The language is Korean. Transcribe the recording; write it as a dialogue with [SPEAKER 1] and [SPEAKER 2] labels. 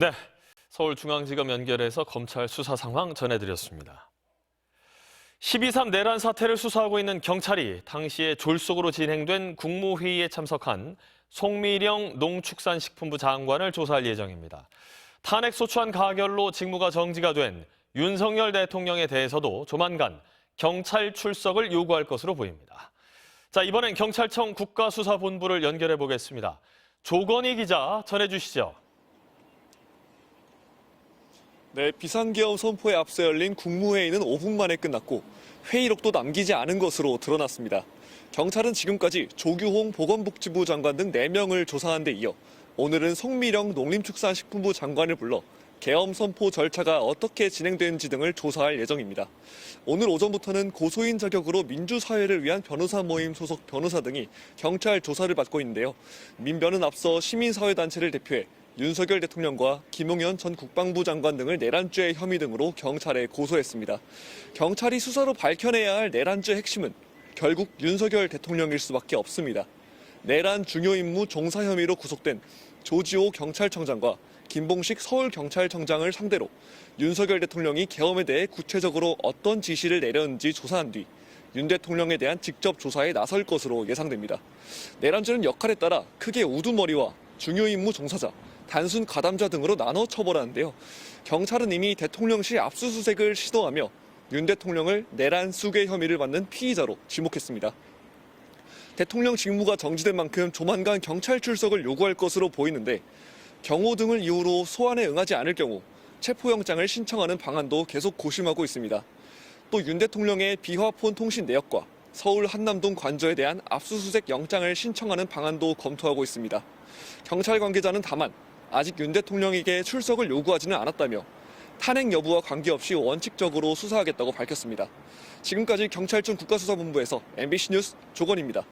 [SPEAKER 1] 네, 서울중앙지검 연결해서 검찰 수사 상황 전해드렸습니다. 12.3 내란 사태를 수사하고 있는 경찰이 당시에 졸속으로 진행된 국무회의에 참석한 송미령 농축산식품부 장관을 조사할 예정입니다. 탄핵소추안 가결로 직무가 정지가 된 윤석열 대통령에 대해서도 조만간 경찰 출석을 요구할 것으로 보입니다. 자, 이번엔 경찰청 국가수사본부를 연결해 보겠습니다. 조건희 기자 전해주시죠.
[SPEAKER 2] 네, 비상계엄 선포에 앞서 열린 국무회의는 5분 만에 끝났고 회의록도 남기지 않은 것으로 드러났습니다. 경찰은 지금까지 조규홍 보건복지부 장관 등 4명을 조사한 데 이어 오늘은 송미령 농림축산식품부 장관을 불러 계엄 선포 절차가 어떻게 진행되는지 등을 조사할 예정입니다. 오늘 오전부터는 고소인 자격으로 민주사회를 위한 변호사 모임 소속 변호사 등이 경찰 조사를 받고 있는데요. 민변은 앞서 시민사회단체를 대표해 윤석열 대통령과 김용현 전 국방부 장관 등을 내란죄 혐의 등으로 경찰에 고소했습니다. 경찰이 수사로 밝혀내야 할 내란죄 핵심은 결국 윤석열 대통령일 수밖에 없습니다. 내란 중요 임무 종사 혐의로 구속된 조지호 경찰청장과 김봉식 서울경찰청장을 상대로 윤석열 대통령이 계엄에 대해 구체적으로 어떤 지시를 내렸는지 조사한 뒤 윤 대통령에 대한 직접 조사에 나설 것으로 예상됩니다. 내란죄는 역할에 따라 크게 우두머리와 중요 임무 종사자, 단순 가담자 등으로 나눠 처벌하는데요. 경찰은 이미 대통령실 압수수색을 시도하며 윤 대통령을 내란 수괴 혐의를 받는 피의자로 지목했습니다. 대통령 직무가 정지된 만큼 조만간 경찰 출석을 요구할 것으로 보이는데 경호 등을 이유로 소환에 응하지 않을 경우 체포영장을 신청하는 방안도 계속 고심하고 있습니다. 또 윤 대통령의 비화폰 통신 내역과 서울 한남동 관저에 대한 압수수색 영장을 신청하는 방안도 검토하고 있습니다. 경찰 관계자는 다만 아직 윤 대통령에게 출석을 요구하지는 않았다며 탄핵 여부와 관계없이 원칙적으로 수사하겠다고 밝혔습니다. 지금까지 경찰청 국가수사본부에서 MBC 뉴스 조건입니다.